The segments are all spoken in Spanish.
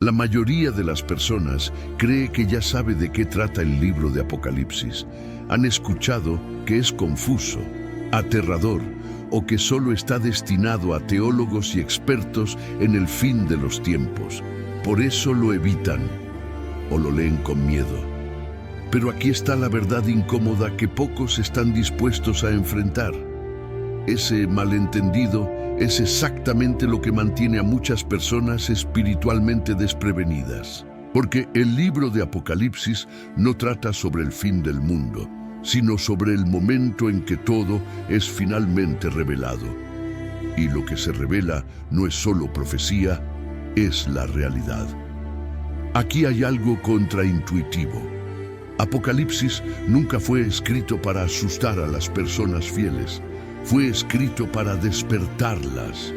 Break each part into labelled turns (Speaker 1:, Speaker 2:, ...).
Speaker 1: La mayoría de las personas cree que ya sabe de qué trata el libro de Apocalipsis. Han escuchado que es confuso, aterrador o que solo está destinado a teólogos y expertos en el fin de los tiempos. Por eso lo evitan o lo leen con miedo. Pero aquí está la verdad incómoda que pocos están dispuestos a enfrentar. Ese malentendido es exactamente lo que mantiene a muchas personas espiritualmente desprevenidas. Porque el libro de Apocalipsis no trata sobre el fin del mundo, sino sobre el momento en que todo es finalmente revelado. Y lo que se revela no es solo profecía, es la realidad. Aquí hay algo contraintuitivo. Apocalipsis nunca fue escrito para asustar a las personas fieles. Fue escrito para despertarlas.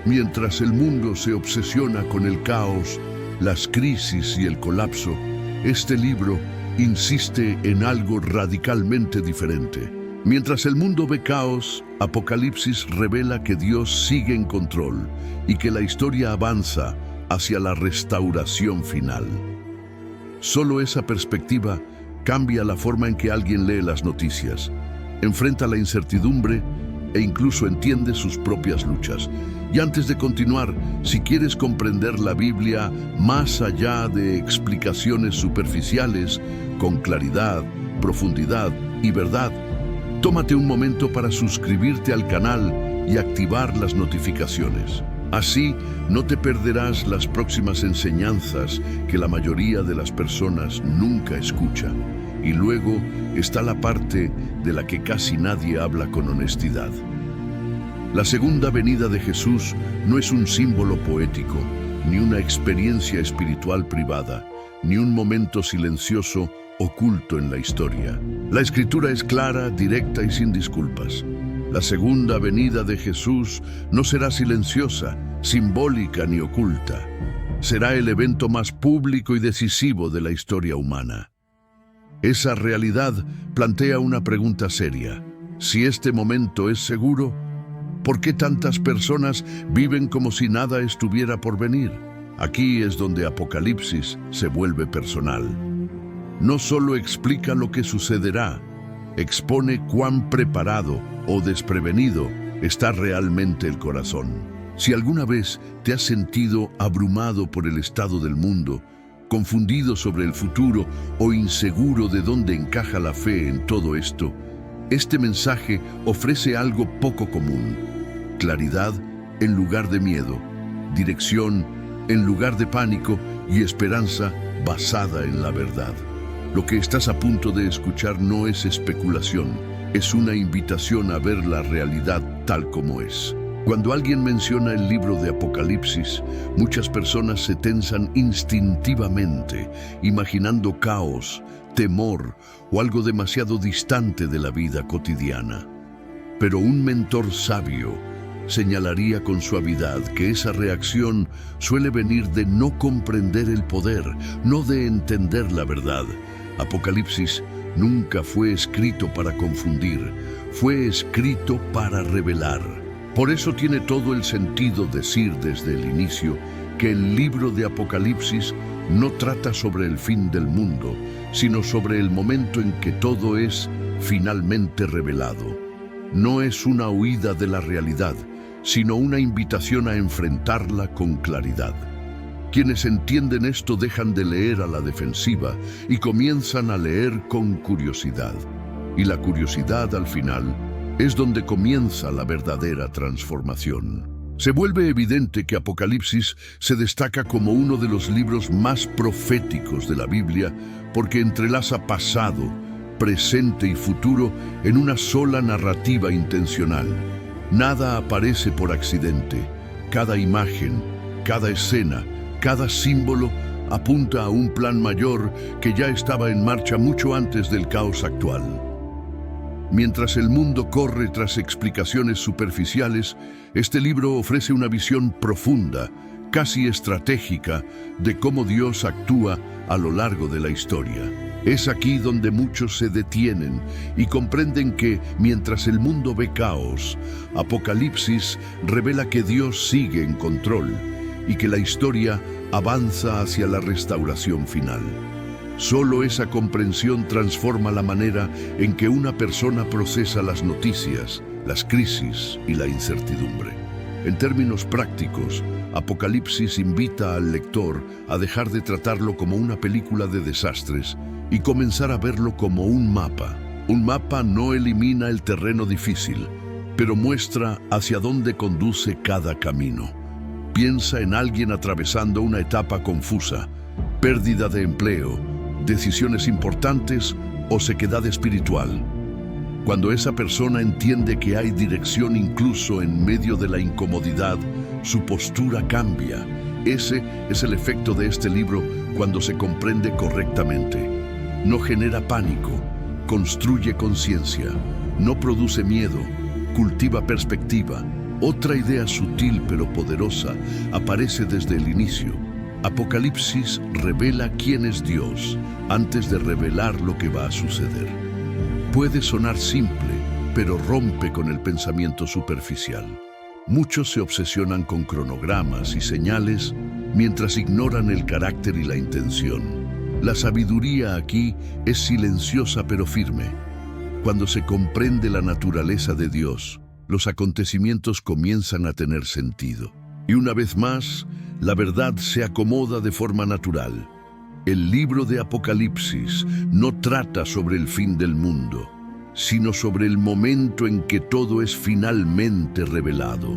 Speaker 1: Mientras el mundo se obsesiona con el caos, las crisis y el colapso, este libro insiste en algo radicalmente diferente. Mientras el mundo ve caos, Apocalipsis revela que Dios sigue en control y que la historia avanza hacia la restauración final. Solo esa perspectiva cambia la forma en que alguien lee las noticias, enfrenta la incertidumbre e incluso entiende sus propias luchas. Y antes de continuar, si quieres comprender la Biblia más allá de explicaciones superficiales, con claridad, profundidad y verdad, tómate un momento para suscribirte al canal y activar las notificaciones. Así no te perderás las próximas enseñanzas que la mayoría de las personas nunca escucha. Y luego está la parte de la que casi nadie habla con honestidad. La segunda venida de Jesús no es un símbolo poético, ni una experiencia espiritual privada, ni un momento silencioso oculto en la historia. La Escritura es clara, directa y sin disculpas. La segunda venida de Jesús no será silenciosa, simbólica ni oculta. Será el evento más público y decisivo de la historia humana. Esa realidad plantea una pregunta seria. Si este momento es seguro, ¿por qué tantas personas viven como si nada estuviera por venir? Aquí es donde Apocalipsis se vuelve personal. No solo explica lo que sucederá, expone cuán preparado o desprevenido está realmente el corazón. Si alguna vez te has sentido abrumado por el estado del mundo, confundido sobre el futuro o inseguro de dónde encaja la fe en todo esto, este mensaje ofrece algo poco común: claridad en lugar de miedo, dirección en lugar de pánico y esperanza basada en la verdad. Lo que estás a punto de escuchar no es especulación, es una invitación a ver la realidad tal como es. Cuando alguien menciona el libro de Apocalipsis, muchas personas se tensan instintivamente, imaginando caos, temor o algo demasiado distante de la vida cotidiana. Pero un mentor sabio señalaría con suavidad que esa reacción suele venir de no comprender el poder, no de entender la verdad. Apocalipsis nunca fue escrito para confundir, fue escrito para revelar. Por eso tiene todo el sentido decir desde el inicio que el libro de Apocalipsis no trata sobre el fin del mundo, sino sobre el momento en que todo es finalmente revelado. No es una huida de la realidad, sino una invitación a enfrentarla con claridad. Quienes entienden esto dejan de leer a la defensiva y comienzan a leer con curiosidad. Y la curiosidad, al final, es donde comienza la verdadera transformación. Se vuelve evidente que Apocalipsis se destaca como uno de los libros más proféticos de la Biblia porque entrelaza pasado, presente y futuro en una sola narrativa intencional. Nada aparece por accidente. Cada imagen, cada escena, cada símbolo apunta a un plan mayor que ya estaba en marcha mucho antes del caos actual. Mientras el mundo corre tras explicaciones superficiales, este libro ofrece una visión profunda, casi estratégica, de cómo Dios actúa a lo largo de la historia. Es aquí donde muchos se detienen y comprenden que, mientras el mundo ve caos, Apocalipsis revela que Dios sigue en control y que la historia avanza hacia la restauración final. Solo esa comprensión transforma la manera en que una persona procesa las noticias, las crisis y la incertidumbre. En términos prácticos, Apocalipsis invita al lector a dejar de tratarlo como una película de desastres y comenzar a verlo como un mapa. Un mapa no elimina el terreno difícil, pero muestra hacia dónde conduce cada camino. Piensa en alguien atravesando una etapa confusa, pérdida de empleo, decisiones importantes o sequedad espiritual. Cuando esa persona entiende que hay dirección incluso en medio de la incomodidad, su postura cambia. Ese es el efecto de este libro cuando se comprende correctamente. No genera pánico, construye conciencia, no produce miedo, cultiva perspectiva. Otra idea sutil pero poderosa aparece desde el inicio. Apocalipsis revela quién es Dios antes de revelar lo que va a suceder. Puede sonar simple, pero rompe con el pensamiento superficial. Muchos se obsesionan con cronogramas y señales mientras ignoran el carácter y la intención. La sabiduría aquí es silenciosa pero firme. Cuando se comprende la naturaleza de Dios, los acontecimientos comienzan a tener sentido. Y una vez más, la verdad se acomoda de forma natural. El libro de Apocalipsis no trata sobre el fin del mundo, sino sobre el momento en que todo es finalmente revelado.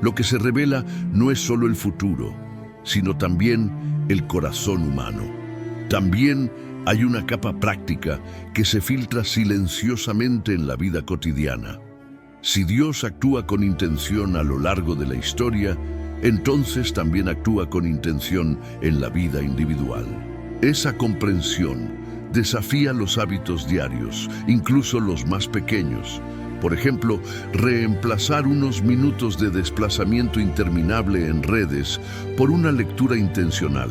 Speaker 1: Lo que se revela no es solo el futuro, sino también el corazón humano. También hay una capa práctica que se filtra silenciosamente en la vida cotidiana. Si Dios actúa con intención a lo largo de la historia, entonces también actúa con intención en la vida individual. Esa comprensión desafía los hábitos diarios, incluso los más pequeños. Por ejemplo, reemplazar unos minutos de desplazamiento interminable en redes por una lectura intencional.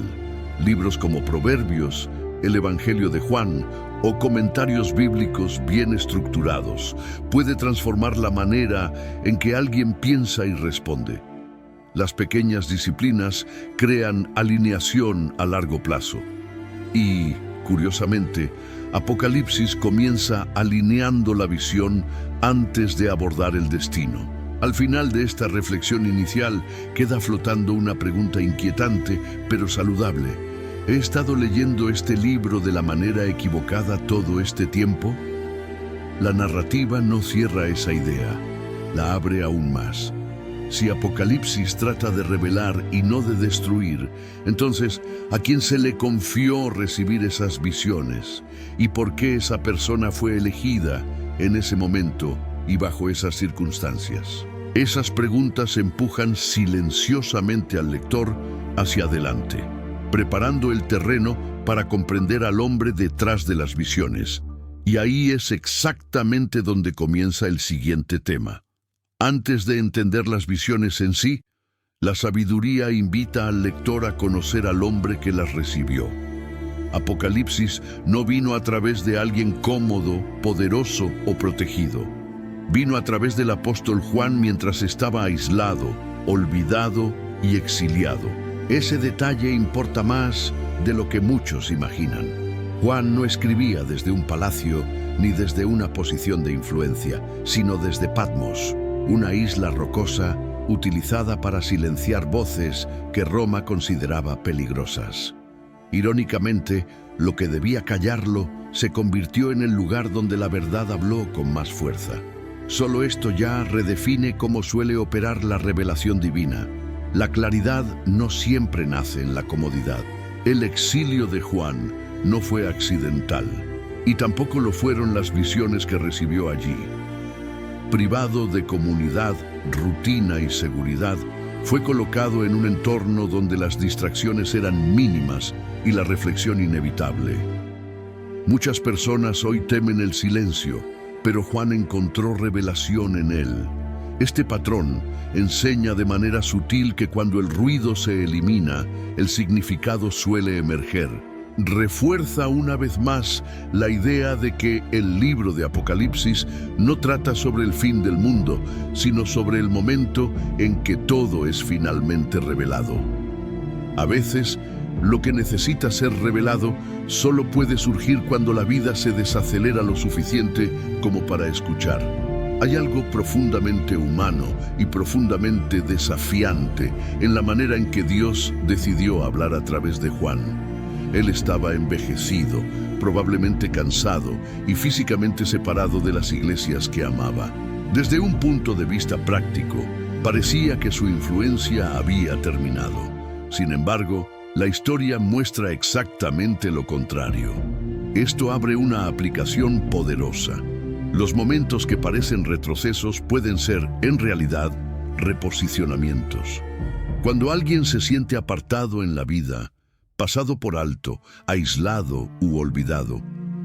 Speaker 1: Libros como Proverbios, el Evangelio de Juan o comentarios bíblicos bien estructurados puede transformar la manera en que alguien piensa y responde. Las pequeñas disciplinas crean alineación a largo plazo. Y, curiosamente, Apocalipsis comienza alineando la visión antes de abordar el destino. Al final de esta reflexión inicial queda flotando una pregunta inquietante pero saludable. ¿He estado leyendo este libro de la manera equivocada todo este tiempo? La narrativa no cierra esa idea, la abre aún más. Si Apocalipsis trata de revelar y no de destruir, entonces, ¿a quién se le confió recibir esas visiones? ¿Y por qué esa persona fue elegida en ese momento y bajo esas circunstancias? Esas preguntas empujan silenciosamente al lector hacia adelante, preparando el terreno para comprender al hombre detrás de las visiones. Y ahí es exactamente donde comienza el siguiente tema. Antes de entender las visiones en sí, la sabiduría invita al lector a conocer al hombre que las recibió. Apocalipsis no vino a través de alguien cómodo, poderoso o protegido. Vino a través del apóstol Juan mientras estaba aislado, olvidado y exiliado. Ese detalle importa más de lo que muchos imaginan. Juan no escribía desde un palacio ni desde una posición de influencia, sino desde Patmos, una isla rocosa utilizada para silenciar voces que Roma consideraba peligrosas. Irónicamente, lo que debía callarlo se convirtió en el lugar donde la verdad habló con más fuerza. Solo esto ya redefine cómo suele operar la revelación divina. La claridad no siempre nace en la comodidad. El exilio de Juan no fue accidental, y tampoco lo fueron las visiones que recibió allí. Privado de comunidad, rutina y seguridad, fue colocado en un entorno donde las distracciones eran mínimas y la reflexión inevitable. Muchas personas hoy temen el silencio, pero Juan encontró revelación en él. Este patrón enseña de manera sutil que cuando el ruido se elimina, el significado suele emerger. Refuerza una vez más la idea de que el libro de Apocalipsis no trata sobre el fin del mundo, sino sobre el momento en que todo es finalmente revelado. A veces, lo que necesita ser revelado solo puede surgir cuando la vida se desacelera lo suficiente como para escuchar. Hay algo profundamente humano y profundamente desafiante en la manera en que Dios decidió hablar a través de Juan. Él estaba envejecido, probablemente cansado y físicamente separado de las iglesias que amaba. Desde un punto de vista práctico, parecía que su influencia había terminado. Sin embargo, la historia muestra exactamente lo contrario. Esto abre una aplicación poderosa. Los momentos que parecen retrocesos pueden ser, en realidad, reposicionamientos. Cuando alguien se siente apartado en la vida, pasado por alto, aislado u olvidado,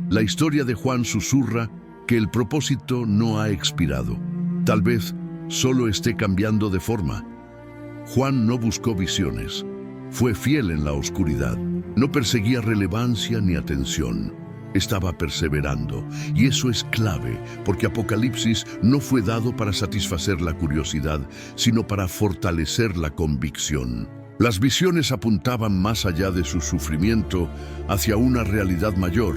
Speaker 1: la historia de Juan susurra que el propósito no ha expirado. Tal vez solo esté cambiando de forma. Juan no buscó visiones. Fue fiel en la oscuridad. No perseguía relevancia ni atención. Estaba perseverando. Y eso es clave, porque Apocalipsis no fue dado para satisfacer la curiosidad, sino para fortalecer la convicción. Las visiones apuntaban más allá de su sufrimiento hacia una realidad mayor,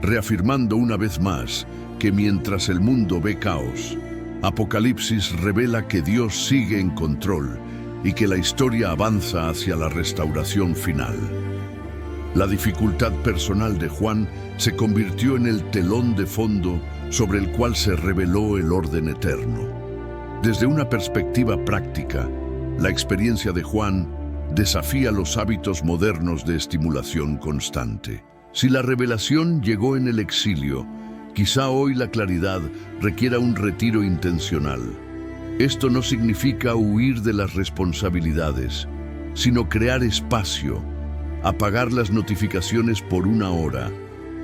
Speaker 1: reafirmando una vez más que mientras el mundo ve caos, Apocalipsis revela que Dios sigue en control y que la historia avanza hacia la restauración final. La dificultad personal de Juan se convirtió en el telón de fondo sobre el cual se reveló el orden eterno. Desde una perspectiva práctica, la experiencia de Juan desafía los hábitos modernos de estimulación constante. Si la revelación llegó en el exilio, quizá hoy la claridad requiera un retiro intencional. Esto no significa huir de las responsabilidades, sino crear espacio, apagar las notificaciones por una hora,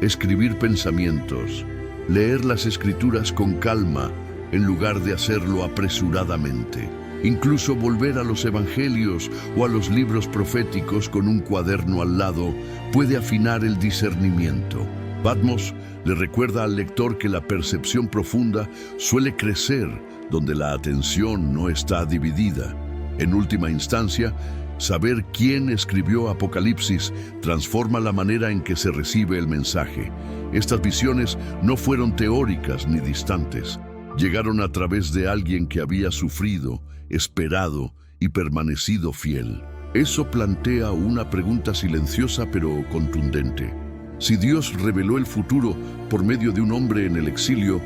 Speaker 1: escribir pensamientos, leer las escrituras con calma en lugar de hacerlo apresuradamente. Incluso volver a los evangelios o a los libros proféticos con un cuaderno al lado puede afinar el discernimiento. Patmos le recuerda al lector que la percepción profunda suele crecer donde la atención no está dividida. En última instancia, saber quién escribió Apocalipsis transforma la manera en que se recibe el mensaje. Estas visiones no fueron teóricas ni distantes. Llegaron a través de alguien que había sufrido, esperado y permanecido fiel. Eso plantea una pregunta silenciosa pero contundente. Si Dios reveló el futuro por medio de un hombre en el exilio,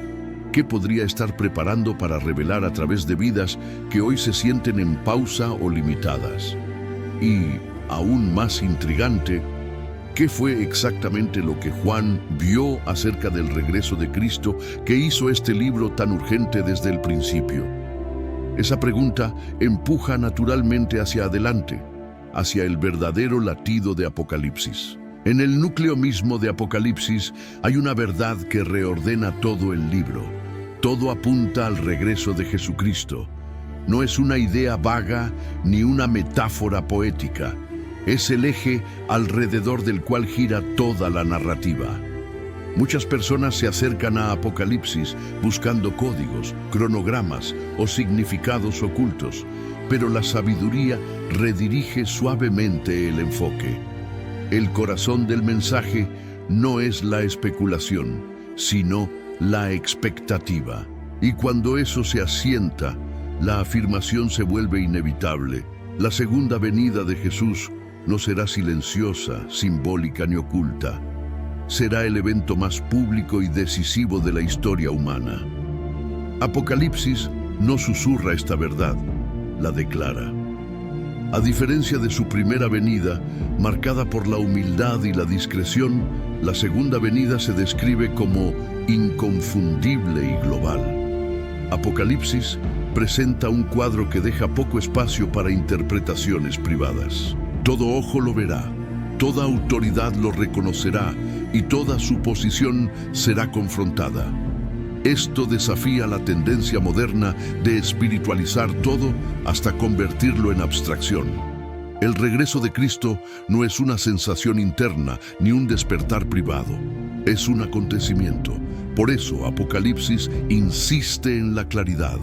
Speaker 1: ¿qué podría estar preparando para revelar a través de vidas que hoy se sienten en pausa o limitadas? Y, aún más intrigante, ¿qué fue exactamente lo que Juan vio acerca del regreso de Cristo que hizo este libro tan urgente desde el principio? Esa pregunta empuja naturalmente hacia adelante, hacia el verdadero latido de Apocalipsis. En el núcleo mismo de Apocalipsis hay una verdad que reordena todo el libro. Todo apunta al regreso de Jesucristo. No es una idea vaga ni una metáfora poética. Es el eje alrededor del cual gira toda la narrativa. Muchas personas se acercan a Apocalipsis buscando códigos, cronogramas o significados ocultos, pero la sabiduría redirige suavemente el enfoque. El corazón del mensaje no es la especulación, sino la expectativa. Y cuando eso se asienta, la afirmación se vuelve inevitable. La segunda venida de Jesús no será silenciosa, simbólica ni oculta. Será el evento más público y decisivo de la historia humana. Apocalipsis no susurra esta verdad, la declara. A diferencia de su primera venida, marcada por la humildad y la discreción, la segunda venida se describe como inconfundible y global. Apocalipsis presenta un cuadro que deja poco espacio para interpretaciones privadas. Todo ojo lo verá, toda autoridad lo reconocerá y toda suposición será confrontada. Esto desafía la tendencia moderna de espiritualizar todo hasta convertirlo en abstracción. El regreso de Cristo no es una sensación interna ni un despertar privado. Es un acontecimiento. Por eso Apocalipsis insiste en la claridad.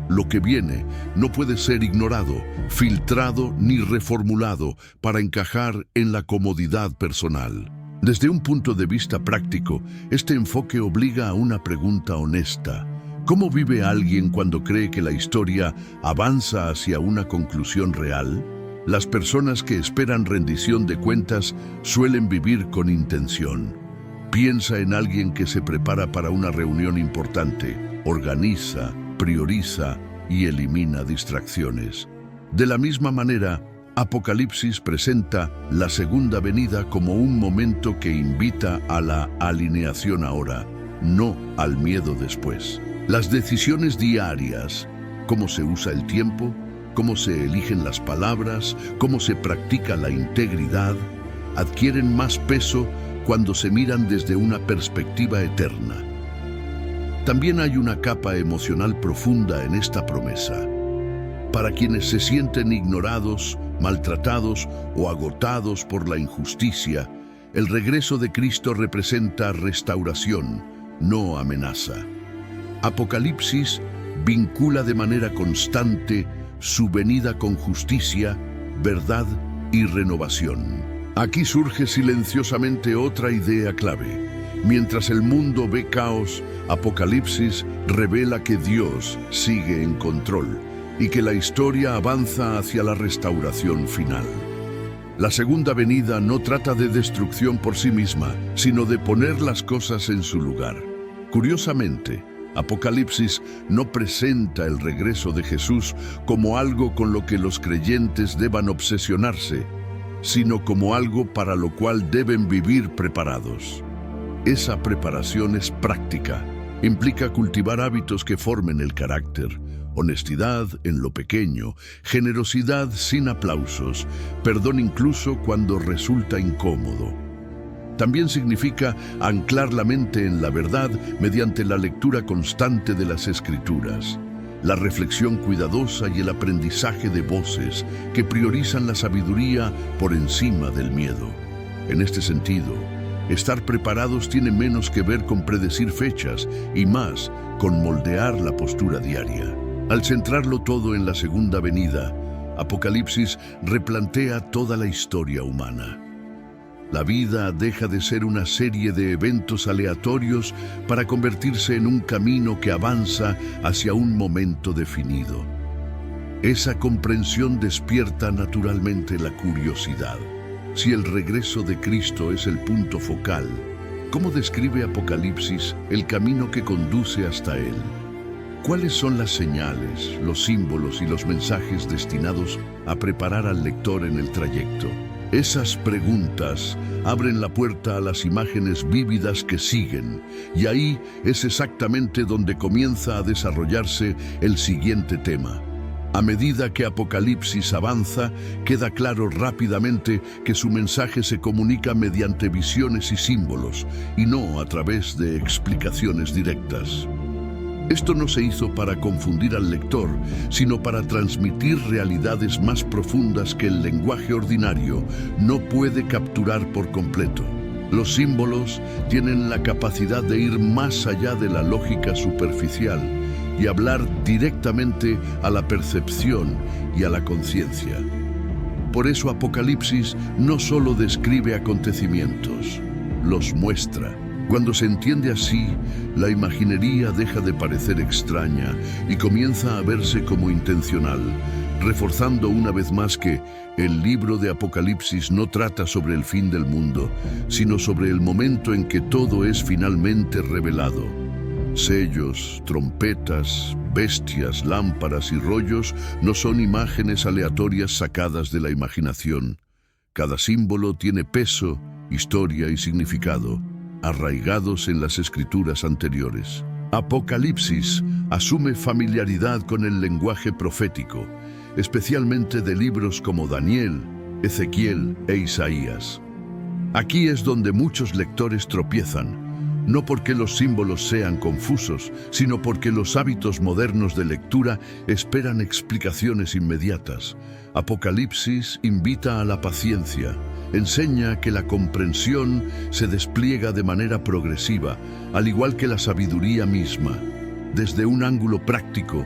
Speaker 1: Lo que viene no puede ser ignorado, filtrado ni reformulado para encajar en la comodidad personal. Desde un punto de vista práctico, este enfoque obliga a una pregunta honesta. ¿Cómo vive alguien cuando cree que la historia avanza hacia una conclusión real? Las personas que esperan rendición de cuentas suelen vivir con intención. Piensa en alguien que se prepara para una reunión importante, organiza, prioriza y elimina distracciones. De la misma manera, Apocalipsis presenta la segunda venida como un momento que invita a la alineación ahora, no al miedo después. Las decisiones diarias, cómo se usa el tiempo, cómo se eligen las palabras, cómo se practica la integridad, adquieren más peso cuando se miran desde una perspectiva eterna. También hay una capa emocional profunda en esta promesa. Para quienes se sienten ignorados, maltratados o agotados por la injusticia, el regreso de Cristo representa restauración, no amenaza. Apocalipsis vincula de manera constante su venida con justicia, verdad y renovación. Aquí surge silenciosamente otra idea clave. Mientras el mundo ve caos, Apocalipsis revela que Dios sigue en control y que la historia avanza hacia la restauración final. La segunda venida no trata de destrucción por sí misma, sino de poner las cosas en su lugar. Curiosamente, Apocalipsis no presenta el regreso de Jesús como algo con lo que los creyentes deban obsesionarse, sino como algo para lo cual deben vivir preparados. Esa preparación es práctica, implica cultivar hábitos que formen el carácter, honestidad en lo pequeño, generosidad sin aplausos, perdón incluso cuando resulta incómodo. También significa anclar la mente en la verdad mediante la lectura constante de las Escrituras, la reflexión cuidadosa y el aprendizaje de voces que priorizan la sabiduría por encima del miedo. En este sentido, estar preparados tiene menos que ver con predecir fechas y más con moldear la postura diaria. Al centrarlo todo en la segunda venida, Apocalipsis replantea toda la historia humana. La vida deja de ser una serie de eventos aleatorios para convertirse en un camino que avanza hacia un momento definido. Esa comprensión despierta naturalmente la curiosidad. Si el regreso de Cristo es el punto focal, ¿cómo describe Apocalipsis el camino que conduce hasta Él? ¿Cuáles son las señales, los símbolos y los mensajes destinados a preparar al lector en el trayecto? Esas preguntas abren la puerta a las imágenes vívidas que siguen, y ahí es exactamente donde comienza a desarrollarse el siguiente tema. A medida que Apocalipsis avanza, queda claro rápidamente que su mensaje se comunica mediante visiones y símbolos, y no a través de explicaciones directas. Esto no se hizo para confundir al lector, sino para transmitir realidades más profundas que el lenguaje ordinario no puede capturar por completo. Los símbolos tienen la capacidad de ir más allá de la lógica superficial y hablar directamente a la percepción y a la conciencia. Por eso Apocalipsis no solo describe acontecimientos, los muestra. Cuando se entiende así, la imaginería deja de parecer extraña y comienza a verse como intencional, reforzando una vez más que el libro de Apocalipsis no trata sobre el fin del mundo, sino sobre el momento en que todo es finalmente revelado. Sellos, trompetas, bestias, lámparas y rollos no son imágenes aleatorias sacadas de la imaginación. Cada símbolo tiene peso, historia y significado, arraigados en las escrituras anteriores. Apocalipsis asume familiaridad con el lenguaje profético, especialmente de libros como Daniel, Ezequiel e Isaías. Aquí es donde muchos lectores tropiezan, no porque los símbolos sean confusos, sino porque los hábitos modernos de lectura esperan explicaciones inmediatas. Apocalipsis invita a la paciencia, enseña que la comprensión se despliega de manera progresiva, al igual que la sabiduría misma. Desde un ángulo práctico,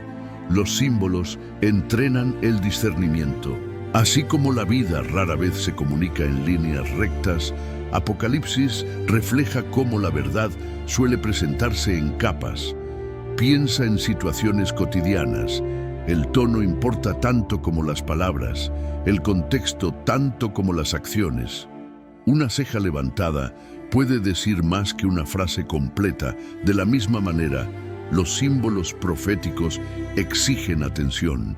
Speaker 1: Los símbolos entrenan el discernimiento. Así como la vida rara vez se comunica en líneas rectas, Apocalipsis refleja cómo la verdad suele presentarse en capas. Piensa en situaciones cotidianas. El tono importa tanto como las palabras, el contexto tanto como las acciones. Una ceja levantada puede decir más que una frase completa. De la misma manera, los símbolos proféticos exigen atención.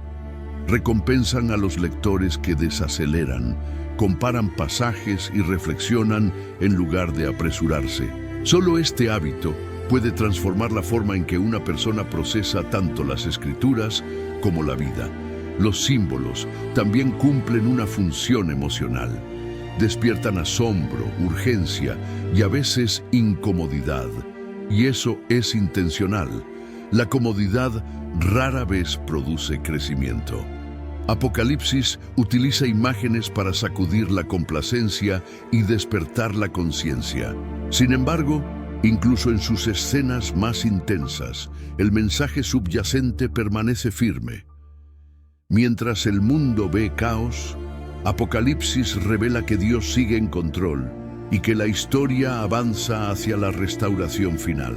Speaker 1: Recompensan a los lectores que desaceleran, comparan pasajes y reflexionan en lugar de apresurarse. Solo este hábito puede transformar la forma en que una persona procesa tanto las escrituras como la vida. Los símbolos también cumplen una función emocional. Despiertan asombro, urgencia y a veces incomodidad. Y eso es intencional. La comodidad rara vez produce crecimiento. Apocalipsis utiliza imágenes para sacudir la complacencia y despertar la conciencia. Sin embargo, incluso en sus escenas más intensas, el mensaje subyacente permanece firme. Mientras el mundo ve caos, Apocalipsis revela que Dios sigue en control y que la historia avanza hacia la restauración final.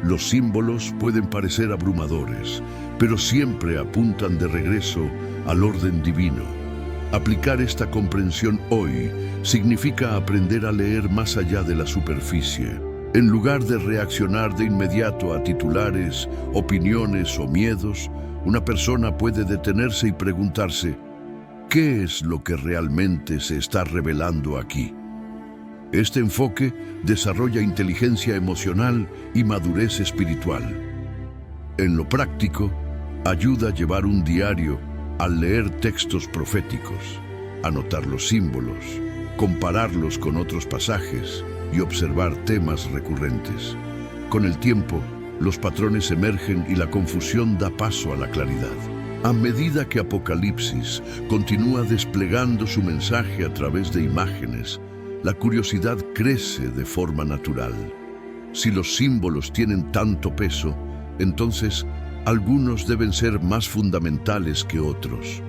Speaker 1: Los símbolos pueden parecer abrumadores, pero siempre apuntan de regreso al orden divino. Aplicar esta comprensión hoy significa aprender a leer más allá de la superficie. En lugar de reaccionar de inmediato a titulares, opiniones o miedos, una persona puede detenerse y preguntarse: ¿qué es lo que realmente se está revelando aquí? Este enfoque desarrolla inteligencia emocional y madurez espiritual. En lo práctico, ayuda a llevar un diario al leer textos proféticos, anotar los símbolos, compararlos con otros pasajes y observar temas recurrentes. Con el tiempo, los patrones emergen y la confusión da paso a la claridad. A medida que Apocalipsis continúa desplegando su mensaje a través de imágenes, la curiosidad crece de forma natural. Si los símbolos tienen tanto peso, entonces algunos deben ser más fundamentales que otros.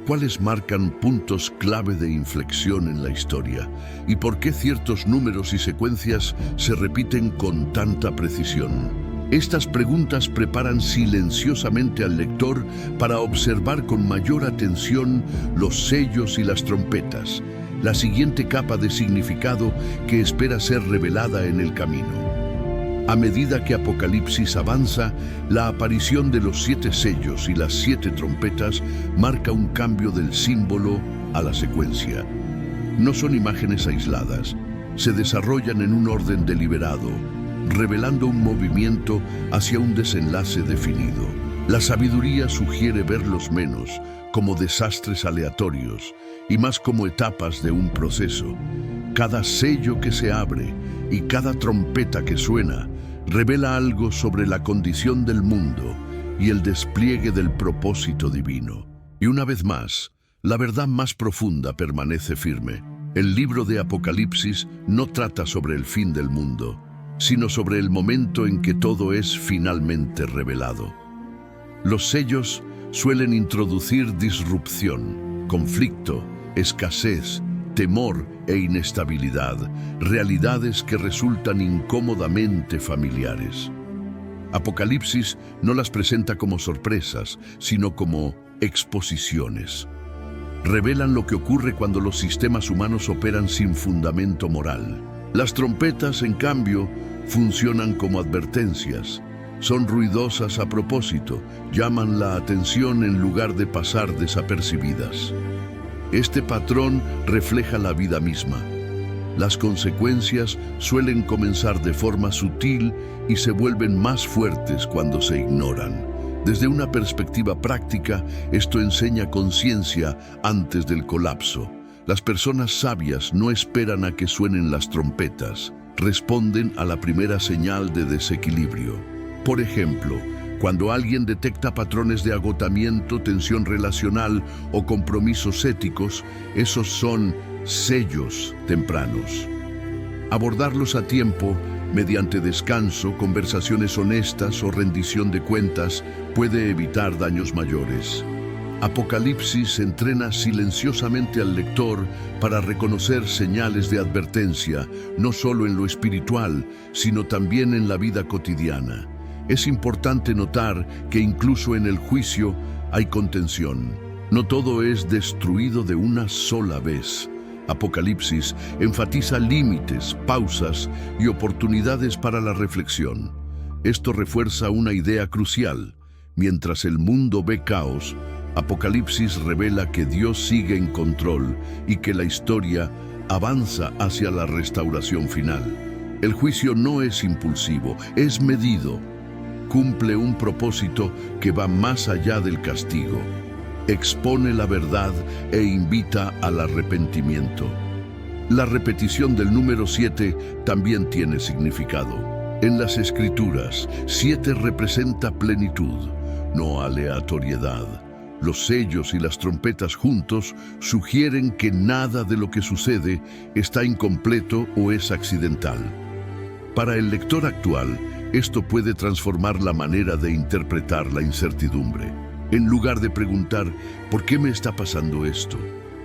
Speaker 1: ¿Cuáles marcan puntos clave de inflexión en la historia? ¿Y por qué ciertos números y secuencias se repiten con tanta precisión? Estas preguntas preparan silenciosamente al lector para observar con mayor atención los sellos y las trompetas, la siguiente capa de significado que espera ser revelada en el camino. A medida que Apocalipsis avanza, la aparición de los 7 sellos y las 7 trompetas marca un cambio del símbolo a la secuencia. No son imágenes aisladas, se desarrollan en un orden deliberado, revelando un movimiento hacia un desenlace definido. La sabiduría sugiere verlos menos como desastres aleatorios y más como etapas de un proceso. Cada sello que se abre y cada trompeta que suena revela algo sobre la condición del mundo y el despliegue del propósito divino. Y una vez más, la verdad más profunda permanece firme. El libro de Apocalipsis no trata sobre el fin del mundo, sino sobre el momento en que todo es finalmente revelado. Los sellos suelen introducir disrupción, conflicto, escasez, temor e inestabilidad, realidades que resultan incómodamente familiares. Apocalipsis no las presenta como sorpresas, sino como exposiciones. Revelan lo que ocurre cuando los sistemas humanos operan sin fundamento moral. Las trompetas, en cambio, funcionan como advertencias. Son ruidosas a propósito, llaman la atención en lugar de pasar desapercibidas. Este patrón refleja la vida misma. Las consecuencias suelen comenzar de forma sutil y se vuelven más fuertes cuando se ignoran. Desde una perspectiva práctica, esto enseña conciencia antes del colapso. Las personas sabias no esperan a que suenen las trompetas, responden a la primera señal de desequilibrio. Por ejemplo, cuando alguien detecta patrones de agotamiento, tensión relacional o compromisos éticos, esos son sellos tempranos. Abordarlos a tiempo mediante descanso, conversaciones honestas o rendición de cuentas, puede evitar daños mayores. Apocalipsis entrena silenciosamente al lector para reconocer señales de advertencia, no solo en lo espiritual, sino también en la vida cotidiana. Es importante notar que incluso en el juicio hay contención. No todo es destruido de una sola vez. Apocalipsis enfatiza límites, pausas y oportunidades para la reflexión. Esto refuerza una idea crucial. Mientras el mundo ve caos, Apocalipsis revela que Dios sigue en control y que la historia avanza hacia la restauración final. El juicio no es impulsivo, es medido. Cumple un propósito que va más allá del castigo. Expone la verdad e invita al arrepentimiento. La repetición del número 7 también tiene significado. En las Escrituras, 7 representa plenitud, no aleatoriedad. Los sellos y las trompetas juntos sugieren que nada de lo que sucede está incompleto o es accidental. Para el lector actual, esto puede transformar la manera de interpretar la incertidumbre. En lugar de preguntar, ¿por qué me está pasando esto?,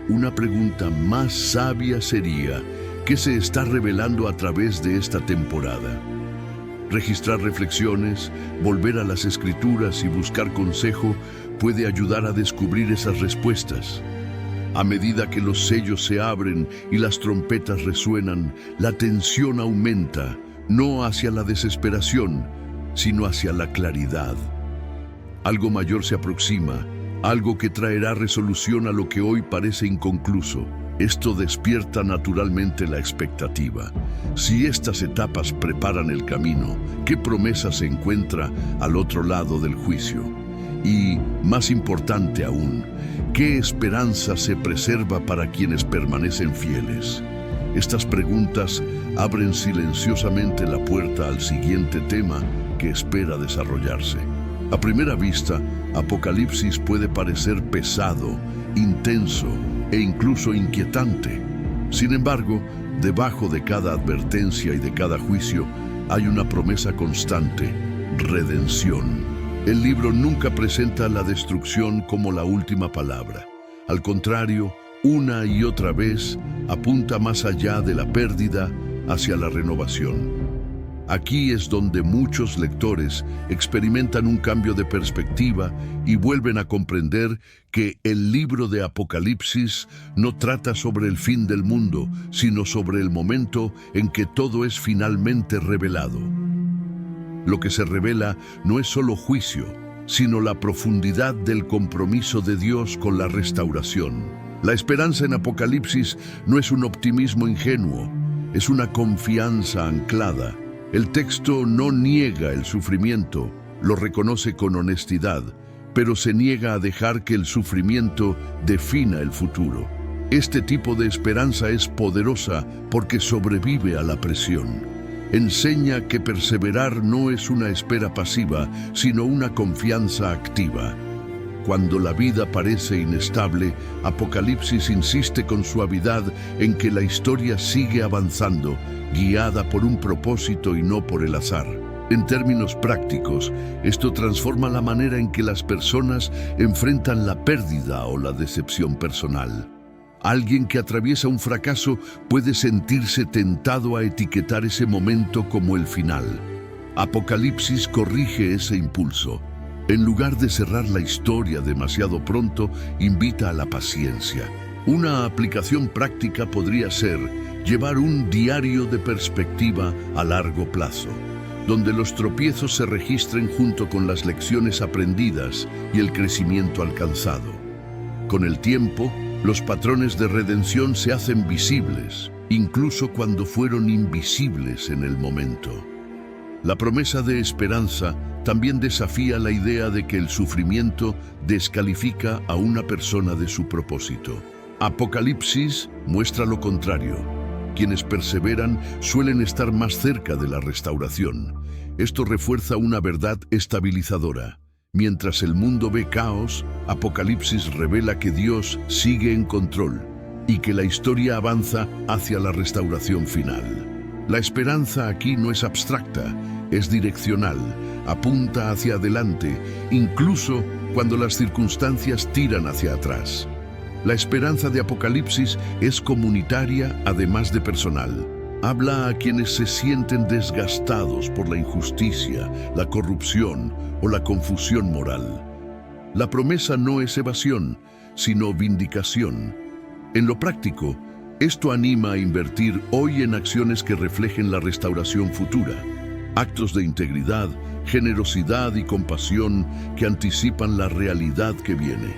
Speaker 1: una pregunta más sabia sería, ¿qué se está revelando a través de esta temporada? Registrar reflexiones, volver a las Escrituras y buscar consejo puede ayudar a descubrir esas respuestas. A medida que los sellos se abren y las trompetas resuenan, la tensión aumenta, no hacia la desesperación, sino hacia la claridad. Algo mayor se aproxima, algo que traerá resolución a lo que hoy parece inconcluso. Esto despierta naturalmente la expectativa. Si estas etapas preparan el camino, ¿qué promesa se encuentra al otro lado del juicio? Y, más importante aún, ¿qué esperanza se preserva para quienes permanecen fieles? Estas preguntas abren silenciosamente la puerta al siguiente tema que espera desarrollarse. A primera vista, Apocalipsis puede parecer pesado, intenso e incluso inquietante. Sin embargo, debajo de cada advertencia y de cada juicio hay una promesa constante: redención. El libro nunca presenta la destrucción como la última palabra. Al contrario, una y otra vez apunta más allá de la pérdida hacia la renovación. Aquí es donde muchos lectores experimentan un cambio de perspectiva y vuelven a comprender que el libro de Apocalipsis no trata sobre el fin del mundo, sino sobre el momento en que todo es finalmente revelado. Lo que se revela no es solo juicio, sino la profundidad del compromiso de Dios con la restauración. La esperanza en Apocalipsis no es un optimismo ingenuo, es una confianza anclada. El texto no niega el sufrimiento, lo reconoce con honestidad, pero se niega a dejar que el sufrimiento defina el futuro. Este tipo de esperanza es poderosa porque sobrevive a la presión. Enseña que perseverar no es una espera pasiva, sino una confianza activa. Cuando la vida parece inestable, Apocalipsis insiste con suavidad en que la historia sigue avanzando, guiada por un propósito y no por el azar. En términos prácticos, esto transforma la manera en que las personas enfrentan la pérdida o la decepción personal. Alguien que atraviesa un fracaso puede sentirse tentado a etiquetar ese momento como el final. Apocalipsis corrige ese impulso. En lugar de cerrar la historia demasiado pronto, invita a la paciencia. Una aplicación práctica podría ser llevar un diario de perspectiva a largo plazo, donde los tropiezos se registren junto con las lecciones aprendidas y el crecimiento alcanzado. Con el tiempo, los patrones de redención se hacen visibles, incluso cuando fueron invisibles en el momento. La promesa de esperanza también desafía la idea de que el sufrimiento descalifica a una persona de su propósito. Apocalipsis muestra lo contrario. Quienes perseveran suelen estar más cerca de la restauración. Esto refuerza una verdad estabilizadora. Mientras el mundo ve caos, Apocalipsis revela que Dios sigue en control y que la historia avanza hacia la restauración final. La esperanza aquí no es abstracta, es direccional, apunta hacia adelante, incluso cuando las circunstancias tiran hacia atrás. La esperanza de Apocalipsis es comunitaria, además de personal. Habla a quienes se sienten desgastados por la injusticia, la corrupción o la confusión moral. La promesa no es evasión, sino vindicación. En lo práctico, esto anima a invertir hoy en acciones que reflejen la restauración futura. Actos de integridad, generosidad y compasión que anticipan la realidad que viene.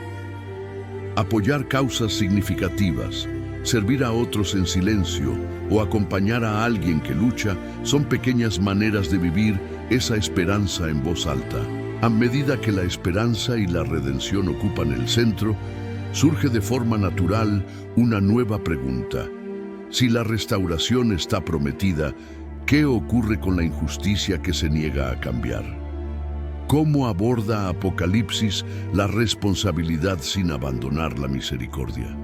Speaker 1: Apoyar causas significativas, servir a otros en silencio o acompañar a alguien que lucha son pequeñas maneras de vivir esa esperanza en voz alta. A medida que la esperanza y la redención ocupan el centro, surge de forma natural una nueva pregunta. Si la restauración está prometida, ¿qué ocurre con la injusticia que se niega a cambiar? ¿Cómo aborda Apocalipsis la responsabilidad sin abandonar la misericordia?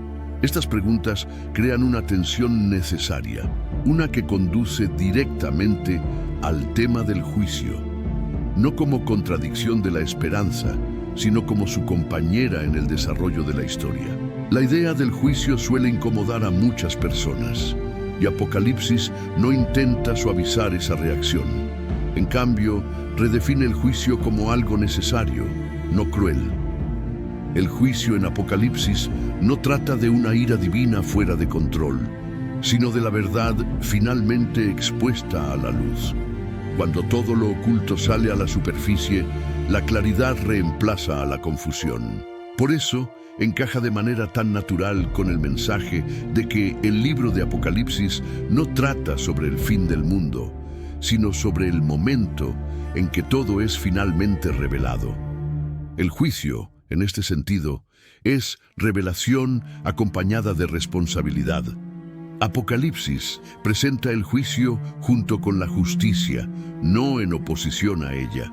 Speaker 1: Estas preguntas crean una tensión necesaria, una que conduce directamente al tema del juicio, no como contradicción de la esperanza, sino como su compañera en el desarrollo de la historia. La idea del juicio suele incomodar a muchas personas, y Apocalipsis no intenta suavizar esa reacción. En cambio, redefine el juicio como algo necesario, no cruel. El juicio en Apocalipsis no trata de una ira divina fuera de control, sino de la verdad finalmente expuesta a la luz. Cuando todo lo oculto sale a la superficie, la claridad reemplaza a la confusión. Por eso, encaja de manera tan natural con el mensaje de que el libro de Apocalipsis no trata sobre el fin del mundo, sino sobre el momento en que todo es finalmente revelado. El juicio, en este sentido, es revelación acompañada de responsabilidad. Apocalipsis presenta el juicio junto con la justicia, no en oposición a ella.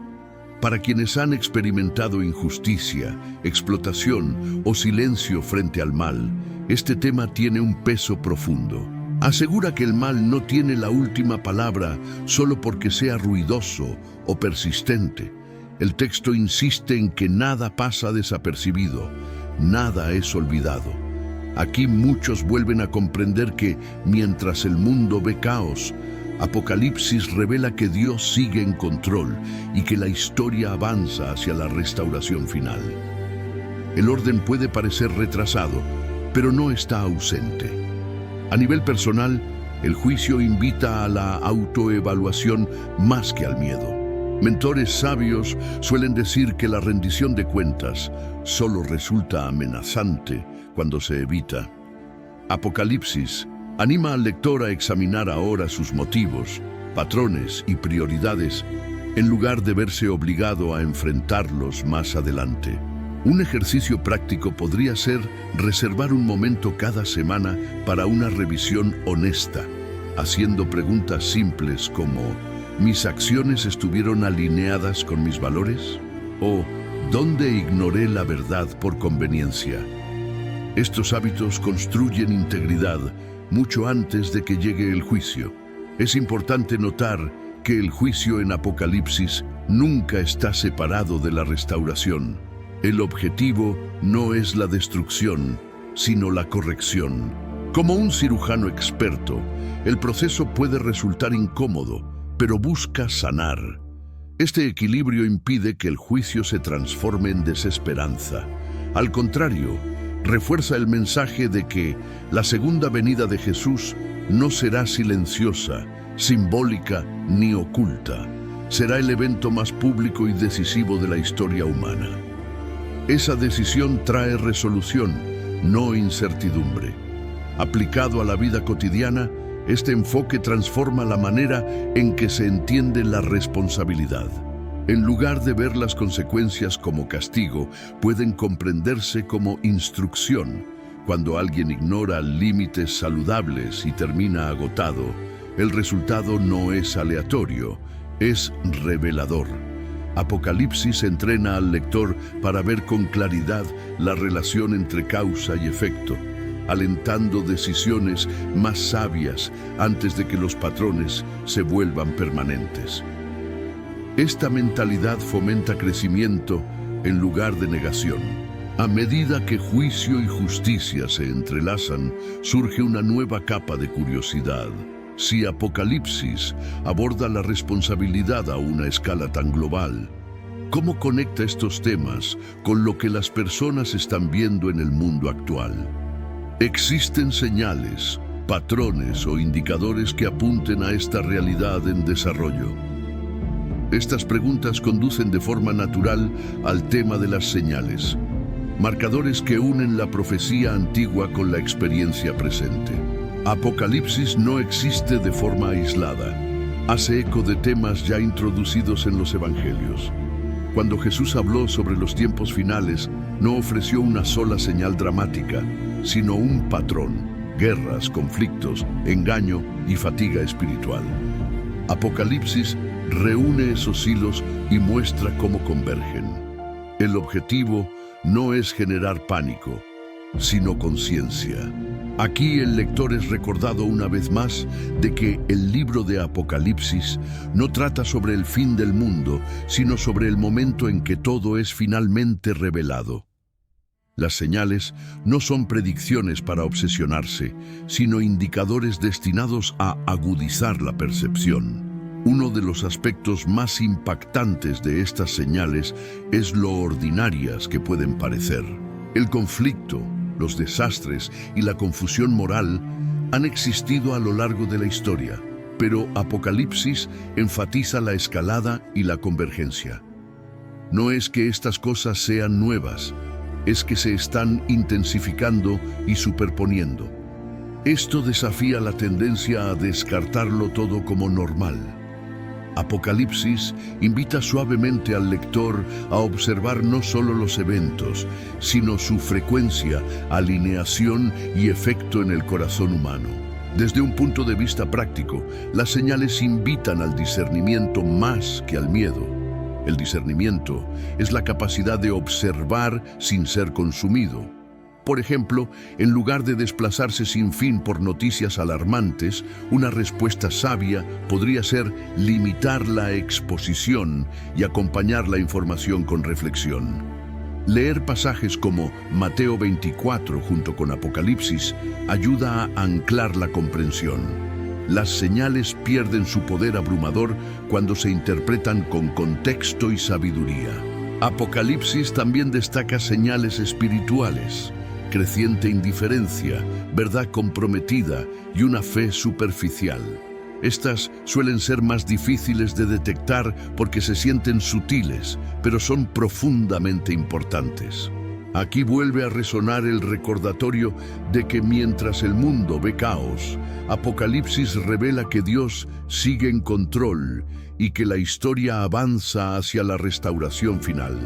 Speaker 1: Para quienes han experimentado injusticia, explotación o silencio frente al mal, este tema tiene un peso profundo. Asegura que el mal no tiene la última palabra solo porque sea ruidoso o persistente. El texto insiste en que nada pasa desapercibido, nada es olvidado. Aquí muchos vuelven a comprender que, mientras el mundo ve caos, Apocalipsis revela que Dios sigue en control y que la historia avanza hacia la restauración final. El orden puede parecer retrasado, pero no está ausente. A nivel personal, el juicio invita a la autoevaluación más que al miedo. Mentores sabios suelen decir que la rendición de cuentas solo resulta amenazante cuando se evita. Apocalipsis anima al lector a examinar ahora sus motivos, patrones y prioridades, en lugar de verse obligado a enfrentarlos más adelante. Un ejercicio práctico podría ser reservar un momento cada semana para una revisión honesta, haciendo preguntas simples como ¿mis acciones estuvieron alineadas con mis valores? ¿O ¿dónde ignoré la verdad por conveniencia? Estos hábitos construyen integridad mucho antes de que llegue el juicio. Es importante notar que el juicio en Apocalipsis nunca está separado de la restauración. El objetivo no es la destrucción, sino la corrección. Como un cirujano experto, el proceso puede resultar incómodo, pero busca sanar. Este equilibrio impide que el juicio se transforme en desesperanza. Al contrario, refuerza el mensaje de que la segunda venida de Jesús no será silenciosa, simbólica ni oculta. Será el evento más público y decisivo de la historia humana. Esa decisión trae resolución, no incertidumbre. Aplicado a la vida cotidiana, este enfoque transforma la manera en que se entiende la responsabilidad. En lugar de ver las consecuencias como castigo, pueden comprenderse como instrucción. Cuando alguien ignora límites saludables y termina agotado, el resultado no es aleatorio, es revelador. Apocalipsis entrena al lector para ver con claridad la relación entre causa y efecto. alentando decisiones más sabias antes de que los patrones se vuelvan permanentes. Esta mentalidad fomenta crecimiento en lugar de negación. A medida que juicio y justicia se entrelazan, surge una nueva capa de curiosidad. Si Apocalipsis aborda la responsabilidad a una escala tan global, ¿cómo conecta estos temas con lo que las personas están viendo en el mundo actual? ¿Existen señales, patrones o indicadores que apunten a esta realidad en desarrollo? Estas preguntas conducen de forma natural al tema de las señales, marcadores que unen la profecía antigua con la experiencia presente. Apocalipsis no existe de forma aislada. Hace eco de temas ya introducidos en los evangelios. Cuando Jesús habló sobre los tiempos finales, no ofreció una sola señal dramática, sino un patrón: guerras, conflictos, engaño y fatiga espiritual. Apocalipsis reúne esos hilos y muestra cómo convergen. El objetivo no es generar pánico, sino conciencia. Aquí el lector es recordado una vez más de que el libro de Apocalipsis no trata sobre el fin del mundo, sino sobre el momento en que todo es finalmente revelado. Las señales no son predicciones para obsesionarse, sino indicadores destinados a agudizar la percepción. Uno de los aspectos más impactantes de estas señales es lo ordinarias que pueden parecer. El conflicto, los desastres y la confusión moral han existido a lo largo de la historia, pero Apocalipsis enfatiza la escalada y la convergencia. No es que estas cosas sean nuevas, es que se están intensificando y superponiendo. Esto desafía la tendencia a descartarlo todo como normal. Apocalipsis invita suavemente al lector a observar no solo los eventos, sino su frecuencia, alineación y efecto en el corazón humano. Desde un punto de vista práctico, las señales invitan al discernimiento más que al miedo. El discernimiento es la capacidad de observar sin ser consumido. Por ejemplo, en lugar de desplazarse sin fin por noticias alarmantes, una respuesta sabia podría ser limitar la exposición y acompañar la información con reflexión. Leer pasajes como Mateo 24 junto con Apocalipsis ayuda a anclar la comprensión. Las señales pierden su poder abrumador cuando se interpretan con contexto y sabiduría. Apocalipsis también destaca señales espirituales: creciente indiferencia, verdad comprometida y una fe superficial. Estas suelen ser más difíciles de detectar porque se sienten sutiles, pero son profundamente importantes. Aquí vuelve a resonar el recordatorio de que mientras el mundo ve caos, Apocalipsis revela que Dios sigue en control y que la historia avanza hacia la restauración final.